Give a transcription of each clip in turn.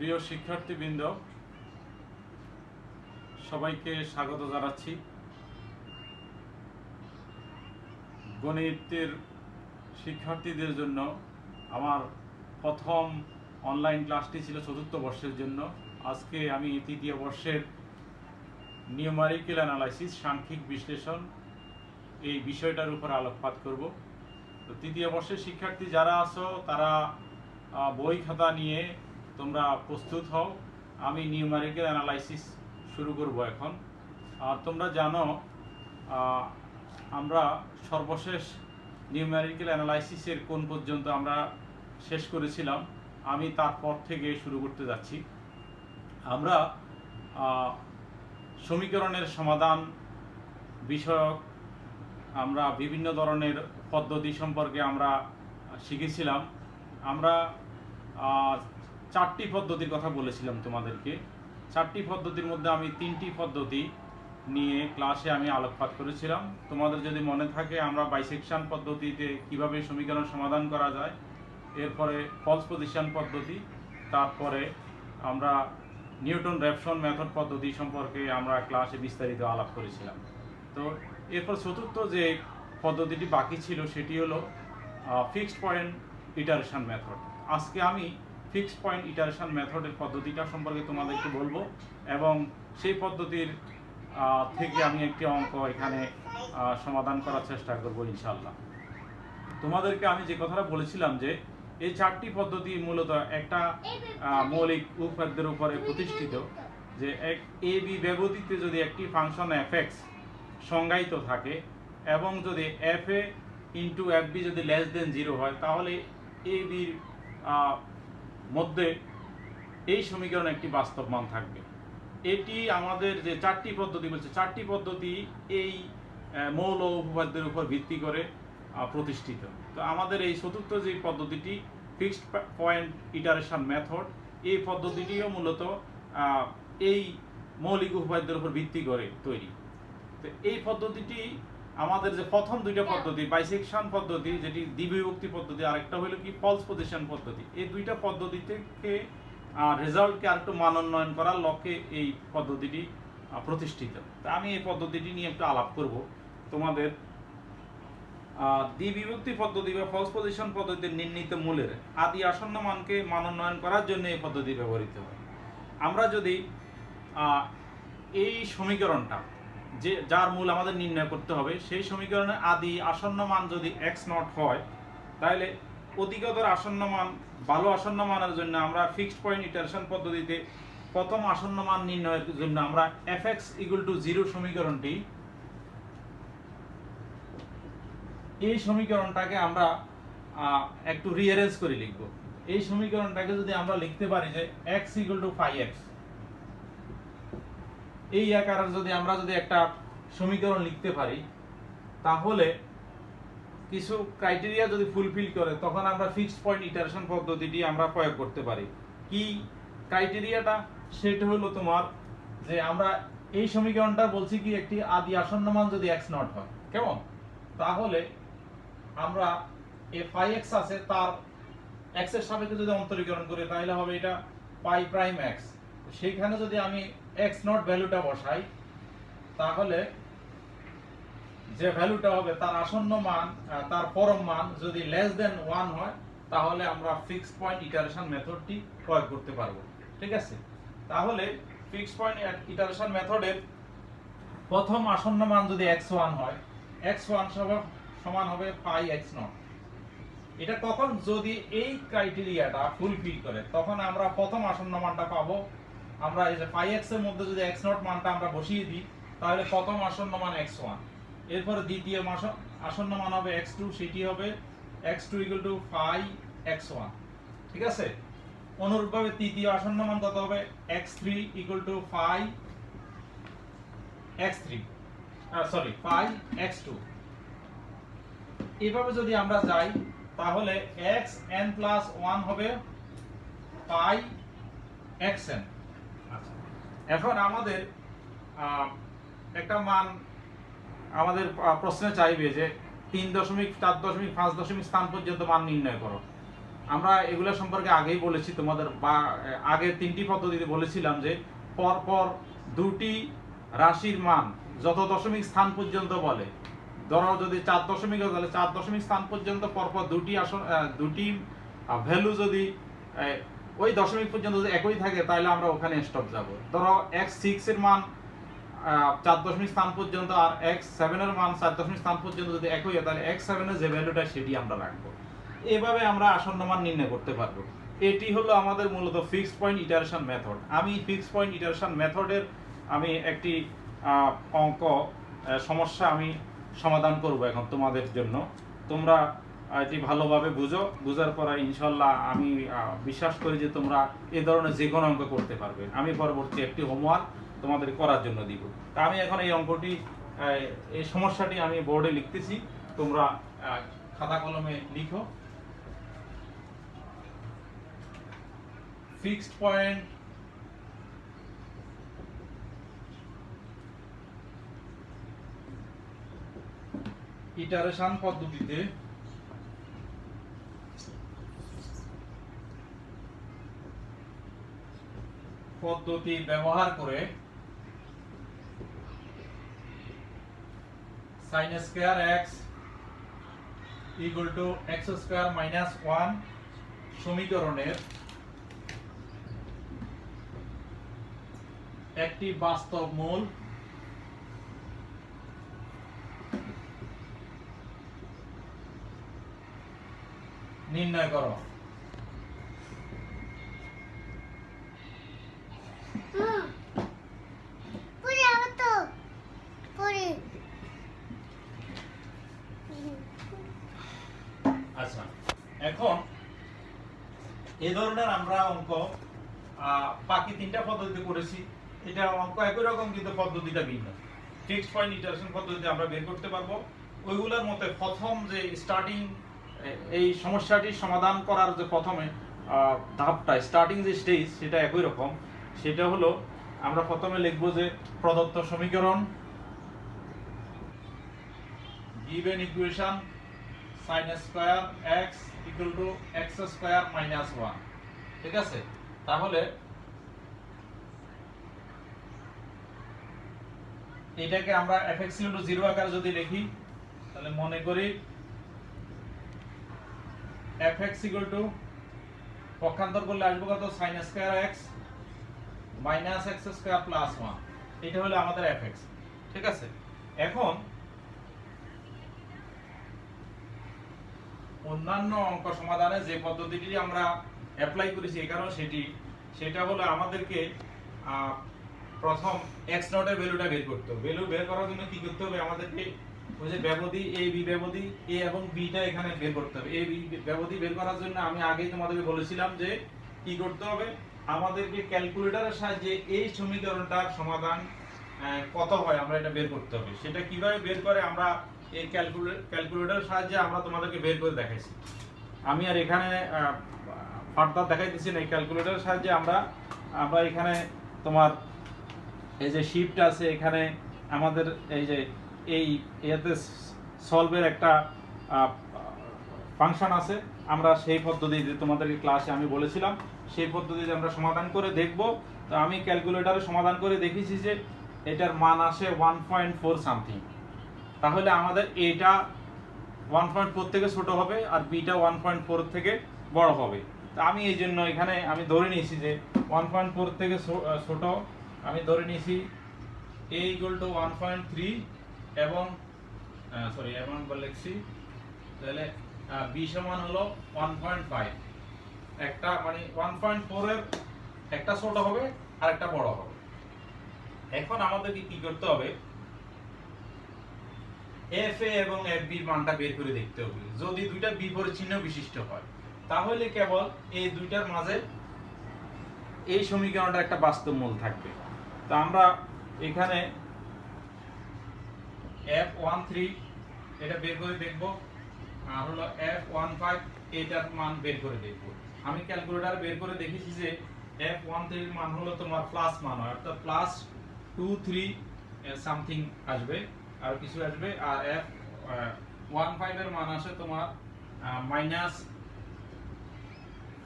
প্রিয় শিক্ষার্থীবৃন্দ, সবাইকে স্বাগত জানাচ্ছি। গণিতের শিক্ষার্থীদের জন্য আমার প্রথম অনলাইন ক্লাসটি ছিল চতুর্থ বর্ষের জন্য। আজকে আমি তৃতীয় বর্ষের নিউমারিক্যাল অ্যানালাইসিস, সাংখ্যিক বিশ্লেষণ, এই বিষয়টার উপর আলোকপাত করব। তো তৃতীয় বর্ষের শিক্ষার্থী যারা আছো তারা বই খাতা নিয়ে তোমরা প্রস্তুত হও। আমি নিউমারিক্যাল অ্যানালাইসিস শুরু করব এখন। আর তোমরা জানো আমরা সর্বশেষ নিউমারিক্যাল অ্যানালাইসিসের কোন পর্যন্ত আমরা শেষ করেছিলাম, আমি তারপর থেকে শুরু করতে যাচ্ছি। আমরা সমীকরণের সমাধান বিষয়ক আমরা বিভিন্ন ধরনের পদ্ধতি সম্পর্কে আমরা শিখেছিলাম। আমরা 4টি পদ্ধতির কথা বলেছিলাম তোমাদেরকে। 4টি পদ্ধতির মধ্যে আমি 3টি পদ্ধতি নিয়ে ক্লাসে আমি আলোকপাত করেছিলাম। তোমাদের যদি মনে থাকে, আমরা বাইসেকশন পদ্ধতিতে কিভাবে সমীকরণ সমাধান করা যায়, এরপরে ফলস পজিশন পদ্ধতি, তারপরে আমরা নিউটন র্যাপসন মেথড পদ্ধতি সম্পর্কে আমরা ক্লাসে বিস্তারিত আলাপ করেছিলাম। তো এরপর চতুর্থ যে পদ্ধতিটি বাকি ছিল সেটি হলো ফিক্সড পয়েন্ট ইটারেশন মেথড। আজকে আমি ফিক্সড পয়েন্ট ইটারেশন মেথডের পদ্ধতিটা সম্পর্কে তোমাদেরকে বলবো, এবং সেই পদ্ধতির থেকে আমি একটি অঙ্ক এখানে সমাধান করার চেষ্টা করব ইনশাআল্লাহ। তোমাদেরকে আমি যে কথাটা বলেছিলাম যে এই 4টি পদ্ধতি মূলত একটা মৌলিক উপপাদ্যের উপরে প্রতিষ্ঠিত, যে এ বি ব্যবধিতে যদি একটি ফাংশন এফ এক্স সংজ্ঞায়িত থাকে এবং যদি f a into f b যদি লেস দেন 0 হয়, তাহলে এ বির মধ্যে এই সমীকরণ একটি বাস্তব মান থাকবে। এটি আমাদের যে 4টি পদ্ধতি বলছে, 4টি পদ্ধতি এই মৌল উপপাদ্যের উপর ভিত্তি করে প্রতিষ্ঠিত। তো আমাদের এই চতুর্থ যে পদ্ধতিটি ফিক্সড পয়েন্ট ইটারেশন মেথড, এই পদ্ধতিটিও মূলত এই মৌলিক উপপাদ্যের উপর ভিত্তি করে তৈরি। তো এই পদ্ধতিটি আমাদের যে প্রথম দুইটা পদ্ধতি, বাইসেকশন পদ্ধতি যেটি দ্বিবিভক্তি পদ্ধতি, আরেকটা হলো কি ফলস পজিশন পদ্ধতি, এই দুইটা পদ্ধতি থেকে রেজাল্টকে আরেকটু মানোন্নয়ন করার লক্ষ্যে এই পদ্ধতিটি প্রতিষ্ঠিত। তা আমি এই পদ্ধতিটি নিয়ে একটু আলাপ করব তোমাদের। দ্বিবিভক্তি পদ্ধতি বা ফলস পজিশন পদ্ধতির নির্ণীত মূলের আদি আসন্ন মানকে মানোন্নয়ন করার জন্য এই পদ্ধতি ব্যবহৃত হয়। আমরা যদি এই সমীকরণটা যে যার মূল আমাদের নির্ণয় করতে হবে, সেই সমীকরণের আদি আসন্ন মান যদি এক্স নট হয়, তাহলে অধিকতর আসন্ন মান, ভালো আসন্ন মানের জন্য আমরা ফিক্সড পয়েন্ট ইটারেশন পদ্ধতিতে প্রথম আসন্ন মান নির্ণয়ের জন্য আমরা এফ এক্স ইকুয়াল টু 0 সমীকরণটি, এই সমীকরণটাকে আমরা একটু রিঅ্যারেঞ্জ করে লিখব। এই সমীকরণটাকে যদি আমরা লিখতে পারি যে x ইকুয়াল টু 5x, এই আকারে যদি আমরা একটা সমীকরণ লিখতে পারি, তাহলে কিছু ক্রাইটেরিয়া যদি ফুলফিল করে, তখন আমরা ফিক্সড পয়েন্ট ইটারেশন পদ্ধতিটি আমরা প্রয়োগ করতে পারি। কি ক্রাইটেরিয়াটা? সেটা হলো তোমার যে আমরা এই সমীকরণটা বলছি কি একটি আদি আসন্ন মান যদি x নট হয়, কেমন, তাহলে আমরা এই 5x আছে, তার x এর সাপেক্ষে যদি অন্তরীকরণ করি, তাহলে হবে এটা পাই প্রাইম x। সেইখানে যদি আমি x নট ভ্যালুটা বসাই, তাহলে যে ভ্যালুটা হবে তার আসন্ন মান, তার পরম মান যদি লেস দেন 1 হয়, তাহলে আমরা ফিক্সড পয়েন্ট ইটারেশন মেথডটি প্রয়োগ করতে পারবো। ঠিক আছে? তাহলে ফিক্সড পয়েন্ট ইটারেশন মেথডের প্রথম আসন্ন মান যদি x1 হয়, x1 সমান হবে পাই x নট। এটা কখন? যদি এই ক্রাইটেরিয়াটা ফুলফিল করে, তখন আমরা প্রথম আসন্ন মানটা পাবো। আমরা এই যে পাই x এর মধ্যে যদি x নট মানটা আমরা বসিয়ে দিই, তাহলে প্রথম আসন্ন মান x1, এরপরে দ্বিতীয় আসন্ন মান হবে x2, সেটি হবে x2 ইকুয়াল টু 5x1। ঠিক আছে? অনুরূপভাবে তৃতীয় আসন্ন মান কত হবে? x3 equal to 5x2। এইভাবে যদি আমরা যাই, তাহলে xn প্লাস 1 হবে পাই xn। আচ্ছা, এখন আমাদের একটা মান আমাদের প্রশ্নে চাইবে যে 3.4.5 স্থান পর্যন্ত মান নির্ণয় করো। আমরা এগুলো সম্পর্কে আগেই বলেছি তোমাদের, বা আগের 3টি পদ্ধতিতে বলেছিলাম যে পরপর দুটি রাশির মান যত দশমিক স্থান পর্যন্ত বলে, ধরো যদি 4 দশমিক হয় তাহলে 4 দশমিক স্থান পর্যন্ত পরপর দুটি ভ্যালু যদি ওই দশমিক পর্যন্ত যদি একই থাকে তাহলে আমরা ওখানে স্টপ যাব। ধরো x6 এর মান 4 দশমিক স্থান পর্যন্ত আর x7 এর মান 4 দশমিক স্থান পর্যন্ত যদি একই হয় তাহলে x7 এর যে ভ্যালুটা সেটি আমরা রাখবো। এভাবে আমরা আসন্ন মান নির্ণয় করতে পারবো। এটি হলো আমাদের মূলত ফিক্সড পয়েন্ট ইটারেশন মেথড। আমি ফিক্সড পয়েন্ট ইটারেশন মেথডের আমি একটি অঙ্ক সমস্যা আমি সমাধান করব এখন তোমাদের জন্য। তোমরা এটি ভালোভাবে বুঝার পরে ইনশাল্লাহ আমি বিশ্বাস করি যে তোমরা এই ধরনের যে কোনো অঙ্ক করতে পারবে। আমি পরবর্তী একটি হোমওয়ার্ক তোমাদের করার জন্য দিব। তা আমি এখন এই অঙ্কটি এই সমস্যাটি আমি বোর্ডে লিখতেছি, তোমরা খাতা কলমে লিখো। ফিক্সড পয়েন্ট ইটারেশন পদ্ধতিতে ব্যবহার করে sin square x = x square - 1 সমীকরণের একটি বাস্তব মূল নির্ণয় করো। আচ্ছা, এখন এই ধরনের আমরা অঙ্ক বাকি 3টা পদ্ধতিতে করেছি। এটা অঙ্ক একই রকম কিন্তু পদ্ধতিটা ভিন্ন। ফিক্সড পয়েন্ট ইটারেশন পদ্ধতিতে আমরা বের করতে পারবো। ওইগুলোর মতে প্রথম যে স্টার্টিং এই সমস্যাটির সমাধান করার যে প্রথমে ধাপটা স্টার্টিং যে স্টেজ সেটা একই রকম। সেটা হলো আমরা প্রথমে লিখব যে প্রদত্ত সমীকরণ given equation sin square x = x square - 1, ঠিক আছে? তাহলে এটাকে আমরা fx = 0 আকারে যদি লিখি তাহলে মনে করি fx = পক্ষান্তর করলে আসবে কত sin square x - x square + 1, এটা হলো আমাদের fx, ঠিক আছে? এখন অন্যান্য অঙ্ক সমাধানে যে পদ্ধতিটি আমরা অ্যাপ্লাই করেছি এখানেও সেটা হলো আমাদেরকে প্রথম x নট এর ভ্যালুটা বের করতে হবে। ভ্যালু বের করার জন্য কি করতে হবে? আমাদেরকে ওই যে ব্যবধি a b ব্যবধি a এবং b টা এখানে বের করতে হবে। a b ব্যবধি বের করার জন্য আমি আগেই তোমাদেরকে বলেছিলাম যে কি করতে হবে, আমাদেরকে ক্যালকুলেটরের সাহায্যে এই সমীকরণটার সমাধান কত হয় আমরা এটা বের করতে হবে। সেটা কিভাবে বের করে আমরা এই ক্যালকুলেটরের সাহায্যে আমরা তোমাদেরকে বের করে দেখাইছি। আমি আর এখানে ফার্দার দেখাইতেছি না। এই ক্যালকুলেটরের সাহায্যে আমরা এখানে তোমার এই যে শিফট আছে, এখানে আমাদের এই যে এতে সলভের একটা ফাংশন আছে। আমরা সেই পদ্ধতিতে তোমাদেরকে ক্লাসে আমি বলেছিলাম সেই পদ্ধতিতে আমরা সমাধান করে দেখব। তো আমি ক্যালকুলেটরে সমাধান করে দেখেছি যে এটার মান আসে 1.4 সামথিং। তাহলে আমাদের এটা 1.4 থেকে ছোট হবে আর বিটা 1.4 থেকে বড় হবে। তো আমি এই জন্য এখানে আমি ধরে নিয়েছি যে 1.4 থেকে ছোট, আমি ধরে নিয়েছি a = 1.3 এবং এবং লিখছি তাহলে b সমান হলো 1.5। একটা মানে 1.4 এর একটা ছোট হবে আর একটা বড় হবে। এখন আমাদেরকে কি করতে হবে, fa এবং fb এর মানটা বের করে দেখতে হবে। যদি দুইটা বিপরীত চিহ্ন বিশিষ্ট হয় তাহলে কেবল এই দুইটার মাঝে এই সমীকরণটা একটা বাস্তব মূল থাকবে। তো আমরা এখানে f13 এটা বের করে দেখব আর হলো f15 এটার মান বের করে দেখব। আমি ক্যালকুলেটর বের করে দেখেছি যে f13 এর মান হলো তোমার প্লাস মান হয়, অর্থাৎ +23 সামথিং আসবে আর কিছু আসবে। আর f15 এর মান আসে তোমার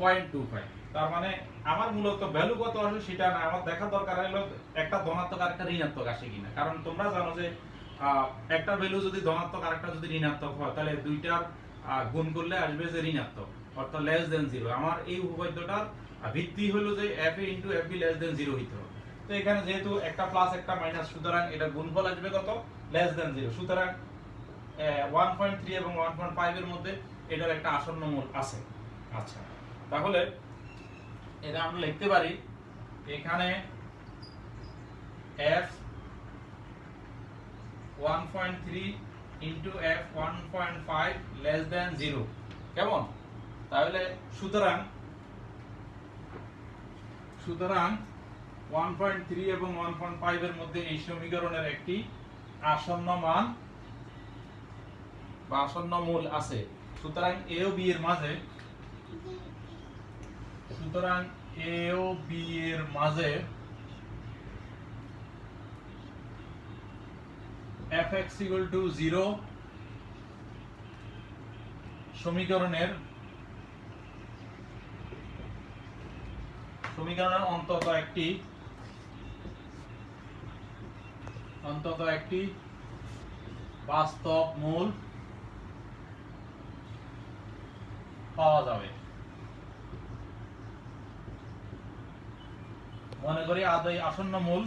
0.25। তার মানে আমার মূলত ভ্যালু কত আসে সেটা না, আমার দেখা দরকার হলো একটা ধনাত্মক আর একটা ঋণাত্মক আসে কিনা। কারণ তোমরা জানো যে একটা ভ্যালু যদি ধনাত্মক আর একটা যদি ঋণাত্মক হয় তাহলে দুইটার গুণ করলে আসবে যে ঋণাত্মক, অর্থাৎ লেস দেন 0। আমার এই উপপাদ্যটার ভিত্তি হলো যে fa into fb less than 0 হইতে হবে। তো এখানে যেহেতু একটা প্লাস একটা মাইনাস, সুতরাং এটা গুণফল আসবে কত, লেস দেন 0। সুতরাং 1.3 এবং 1.5 এর মধ্যে এটার একটা আসন্ন মূল আছে। আচ্ছা, তাহলে এটা আমরা লিখতে পারি এখানে f 1.3 into f 1.5 less than 0। কেমন? তাহলে সুতরাং 1.3 এবং 1.5 এর মধ্যে এই সমীকরণের একটি আসন্ন মান বা আসন্ন মূল আছে। সুতরাং a ও b এর মাঝে fx equal to 0 সমীকরণের অন্তত একটি বাস্তব মূল পাওয়া যাবে। মনে করি আসন্ন মূল,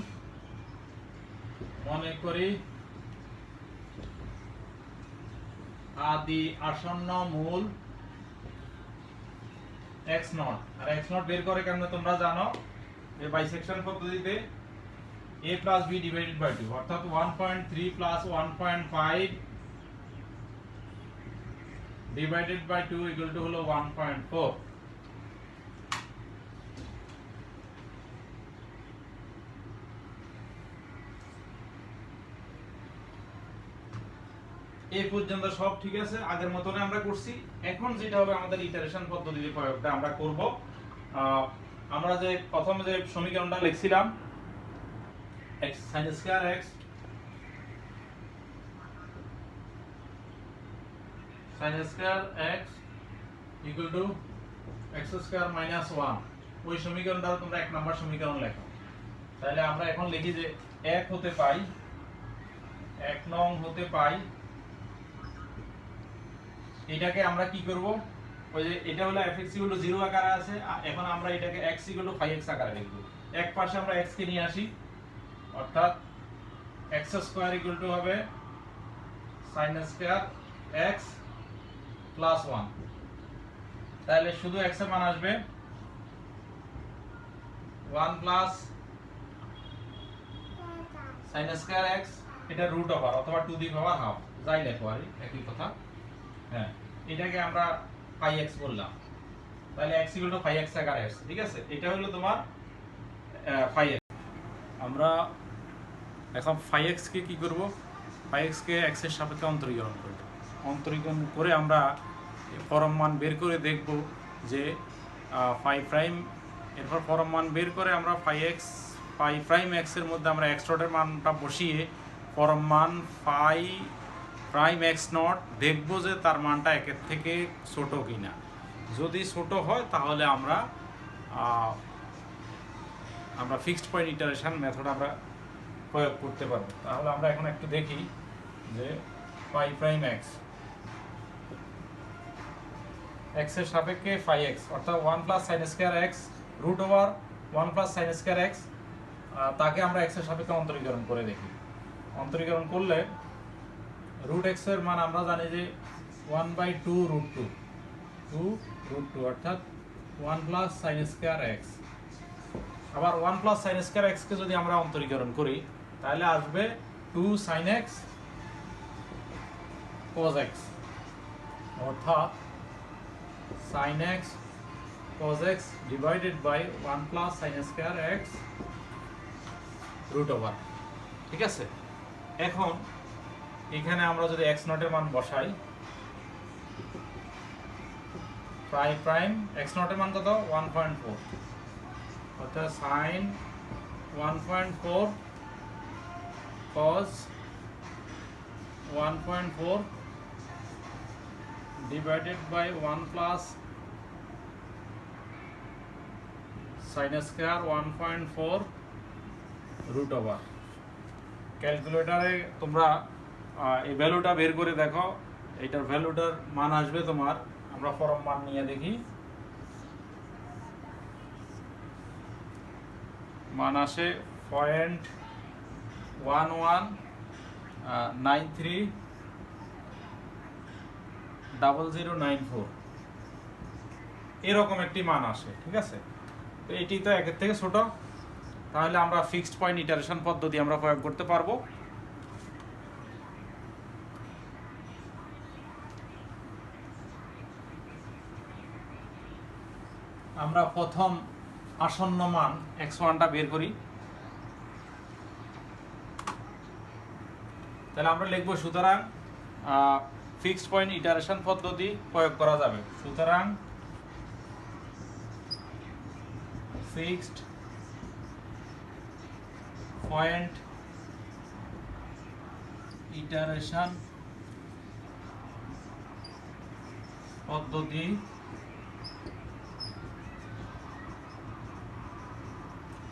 আদি আসন্ন মূল x নট। আর x নট বের করে কেমনে তোমরা জানো, এই বাইসেকশন পদ্ধতিতে a plus b divided by 2, অর্থাৎ 1.3 plus 1.5 divided by 2 equal to হলো 1.4। এই পর্যন্ত সব ঠিক আছে, আগের মতনই আমরা করছি। এখন যেটা হবে আমাদের ইটারেশন পদ্ধতিতে প্রয়োগটা আমরা করব। আমরা যে প্রথম যে সমীকরণটা লিখছিলাম x sin square x sin square x equal to x square minus 1, ওই সমীকরণটা তোমরা এক নাম্বার সমীকরণ লেখো। তাহলে আমরা এখন লিখি যে 1 হতে পাই 1 নং হতে পাই, এটাকে আমরা কি করব, ওই যে এটা হলো fx 0 আকারে আছে, এখন আমরা এটাকে x 5x আকারে লিখব। এক পাশে আমরা x কে নিয়ে আসি, অর্থাৎ x স্কয়ার হবে sin স্কয়ার x প্লাস 1। তাহলে শুধু x এর মান আসবে 1 প্লাস sin স্কয়ার x, এটা রুট ওভার অথবা টু দি পাওয়ার হাফ, যাই লেখো আর একই কথা। হ্যাঁ, এটাকে আমরা পাই x বললাম, তাহলে x পাই x আকারে আসছে। ঠিক আছে, এটা হলো তোমার পাই x। আমরা এখন পাই x কে কি করব, পাই x কে x এর সাপেক্ষে অন্তরীকরণ করব। অন্তরীকরণ করে আমরা পরম মান বের করে দেখব যে পাই প্রাইম, এরপর পরম মান বের করে আমরা পাই প্রাইম x এর মধ্যে আমরা x নটের মানটা বসিয়ে পরম মান পাই প্রাইম x নট দেখব যে তার মানটা একের থেকে ছোট কিনা। যদি ছোট হয় তাহলে আমরা ফিক্সড পয়েন্ট ইটারেশন মেথড আমরা প্রয়োগ করতে পারবো। তাহলে আমরা এখন একটু দেখি যে পাই প্রাইম x এর সাপেক্ষে পাই x, অর্থাৎ 1 plus sin square x root over 1 plus sin square x, তাকে আমরা x এর সাপেক্ষে অন্তরীকরণ করে দেখি। অন্তরীকরণ করলে রুট x এর মান আমরা জানি যে 1/2 রুট 2 অর্থাৎ 1 প্লাস sin স্কয়ার x। আবার 1 প্লাস sin স্কয়ার x কে যদি আমরা অন্তরীকরণ করি তাহলে আসবে 2 sin x cos x, অর্থাৎ sin x cos x divided by 1 plus sin square x root over. ঠিক আছে, এখন এখানে আমরা যদি x নটের মান বসাই, পাই প্রাইম x নটের মান কত 1.4, অর্থাৎ sin 1.4 cos 1.4 divided by 1 plus sine square 1.4 root over. ক্যালকুলেটরে তোমরা এই ভ্যালুটা বের করে দেখো, এইটার ভ্যালুটার মান আসবে তোমার, আমরা পরম মান নিয়ে দেখি, মান আসে 0.11930094 এরকম একটি মান আসে। ঠিক আছে, তো এটি তো একের থেকে ছোট, তাহলে আমরা ফিক্সড পয়েন্ট ইটারেশন পদ্ধতি আমরা প্রয়োগ করতে পারবো। আমরা প্রথম আসন্ন মান x1টা বের করি, তাহলে আমরা লিখব সুতরাং ফিক্সড পয়েন্ট ইটারেশন পদ্ধতি প্রয়োগ করা যাবে। সুতরাং ফিক্সড পয়েন্ট ইটারেশন পদ্ধতি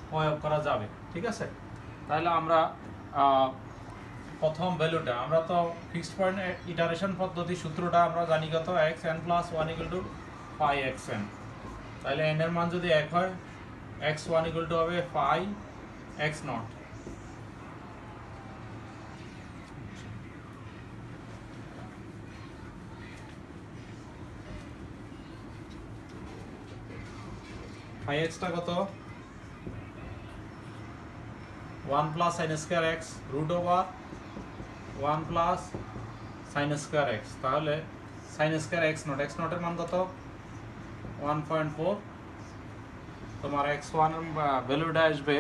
প্রয়োগ করা যাবে। ঠিক আছে, তাহলে আমরা প্রথম ভ্যালুটা, আমরা তো ফিক্সড পয়েন্ট ইটারেশন পদ্ধতি সূত্রটা আমরা জানি কত, xn + 1 = 5xn। তাহলে n এর মান যদি 1 হয়, x1 = হবে 5x0। টা কত, 1 + sin square x root over 1 + sin square x। তাহলে sin স্কয়ার x0 এর মান কত, 1.4। তোমার x1 এর ভ্যালুটা আসবে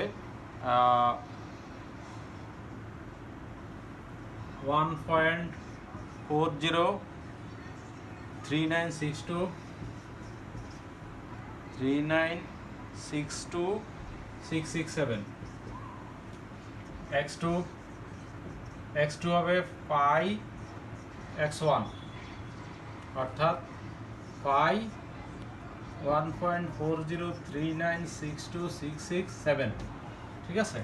1.403962 x2 হবে 5x1, অর্থাৎ 1.4039626667। ঠিক আছে,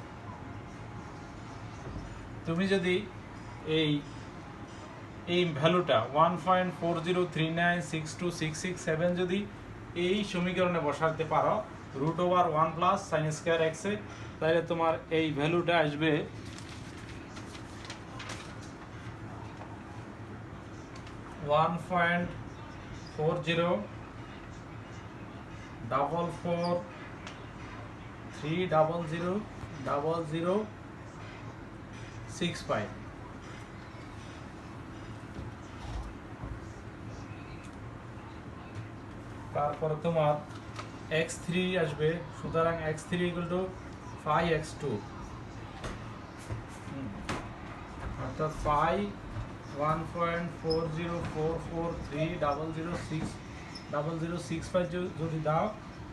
তুমি যদি এই ভ্যালুটা 1.4039626667 যদি এই সমীকরণে বসাতে পারো root over 1 + sin square x এ, তাহলে তোমার এই ভ্যালুটা আসবে 1.40430000065। তারপরে তোমার x3 আসবে, সুতরাং x3 = 5x2, অর্থাৎ 1.4044300065 যদি দাও,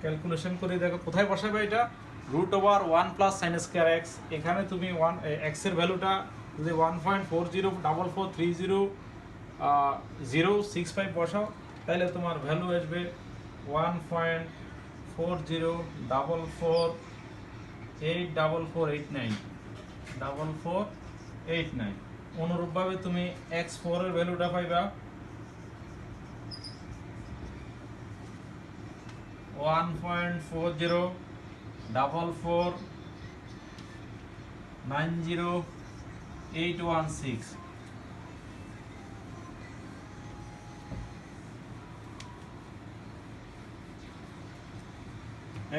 ক্যালকুলেশন করে দেখো কোথায় বসাবে এটা, root over 1 + sin square x। এখানে তুমি x এর ভ্যালুটা যদি 1.4044300065 বসাও, তাহলে তোমার ভ্যালু আসবে 1.404489 অনুরূপভাবে তুমি x4 এর ভ্যালুটা পাইবা 1.404490,816।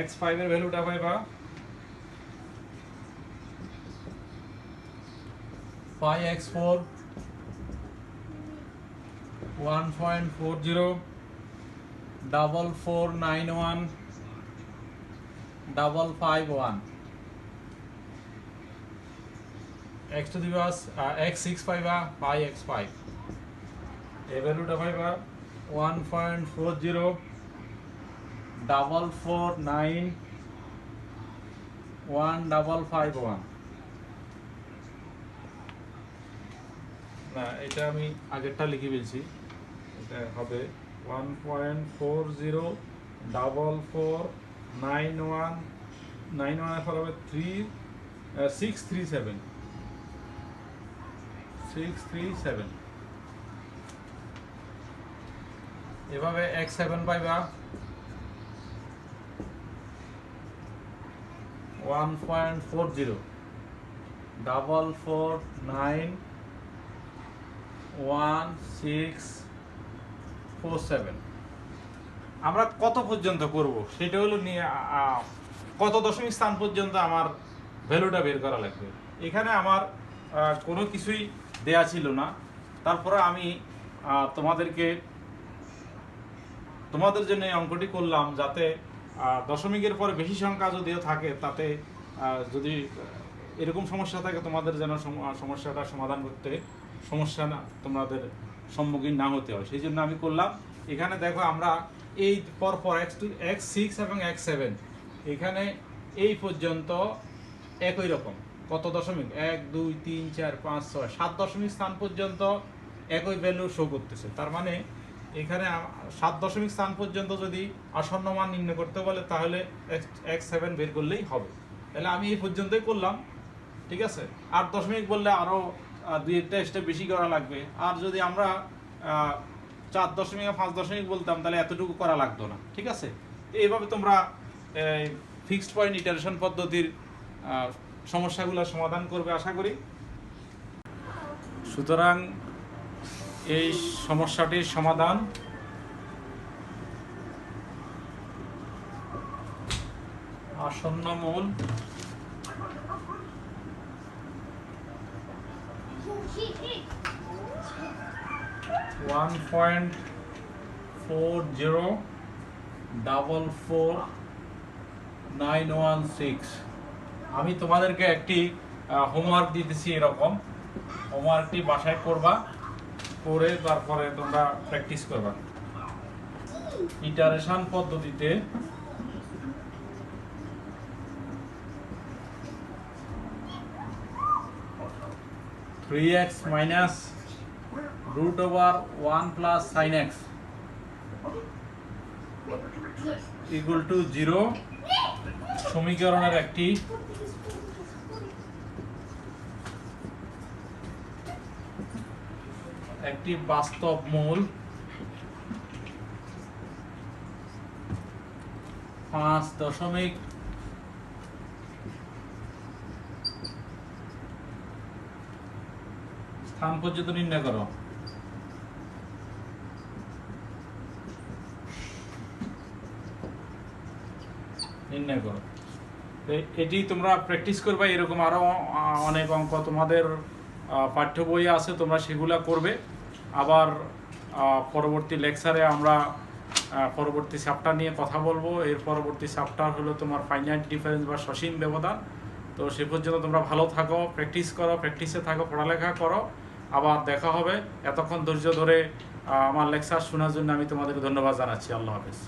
x5 এর ভ্যালুটা পাইবা 5x4 1.404491,551। x6 পাইবা 5x5, এই ভ্যালুটা পাইবা 1.404491,551। না, এটা আমি আগেরটা লিখে ফেলছি, এটা হবে 1.4044 9 এর ফল হবে 637 এভাবে x7 পাইবা 1.40 4491647। আমরা কত পর্যন্ত করব সেটা হলো নিয়ে কত দশমিক স্থান পর্যন্ত আমার ভ্যালুটা বের করা লাগবে। এখানে আমার কোনো কিছুই দেয়া ছিল না, তারপরে আমি তোমাদের জন্য এই অঙ্কটি করলাম যাতে দশমিকের পরে বেশি সংখ্যা যদিও থাকে তাতে যদি এরকম সমস্যা থাকে তোমাদের যেন সমস্যাটা সমাধান করতে সমস্যা না তোমাদের সম্মুখীন না হতে হয়, সেই জন্য আমি করলাম। এখানে দেখো আমরা এই পরপর x6 এবং x7 এখানে এই পর্যন্ত একই রকম কত দশমিক 1 2 3 4 5 6 7 দশমিক স্থান পর্যন্ত একই ভ্যালু শো করতেছে। তার মানে এখানে 7 দশমিক স্থান পর্যন্ত যদি আসন্ন মান নির্ণয় করতে বলে তাহলে x7 বের করলেই হবে। তাহলে আমি এই পর্যন্তই করলাম, ঠিক আছে। 8 দশমিক বললে আরও 2-1টা স্টেপ বেশি করা লাগবে। আর যদি আমরা 4 দশমিক 5 দশমিক বলতাম তাহলে এতটুকু করা লাগতো না, ঠিক আছে। এইভাবে তোমরা ফিক্সড পয়েন্ট ইটারেশন পদ্ধতির সমস্যাগুলো সমাধান করবে আশা করি। সুতরাং এই সমস্যাটির সমাধান আসন্ন মূল 1.4044916। আমি তোমাদেরকে একটি হোমওয়ার্ক দিতেছি, এরকম হোমওয়ার্কটি বাসায় করবা, করে তারপরে তোমরা প্র্যাকটিস করবা। ইটারেশন পদ্ধতিতে 3x minus root over 1 plus sin x equal to 0 সমীকরণের একটি বাস্তব মূল 5 দশমিক স্থান পর্যন্ত নির্ণয় করো। এটি তোমরা প্র্যাকটিস করবে। এরকম আরো অনেক অঙ্ক তোমাদের পাঠ্য বই আছে, তোমরা সেগুলা করবে। আবার পরবর্তী লেকচারে আমরা পরবর্তী চ্যাপ্টার নিয়ে কথা বলবো। এর পরবর্তী চ্যাপ্টার হলো তোমার ফাইনাইট ডিফারেন্স বা সসীম ব্যবধান। তো সে পর্যন্ত তোমরা ভালো থাকো, প্র্যাকটিস করো, প্র্যাকটিসে থাকো, পড়ালেখা করো। আবার দেখা হবে। এতক্ষণ ধৈর্য ধরে আমার লেকচার শোনার জন্য আমি তোমাদের ধন্যবাদ জানাচ্ছি। আল্লাহ হাফেজ।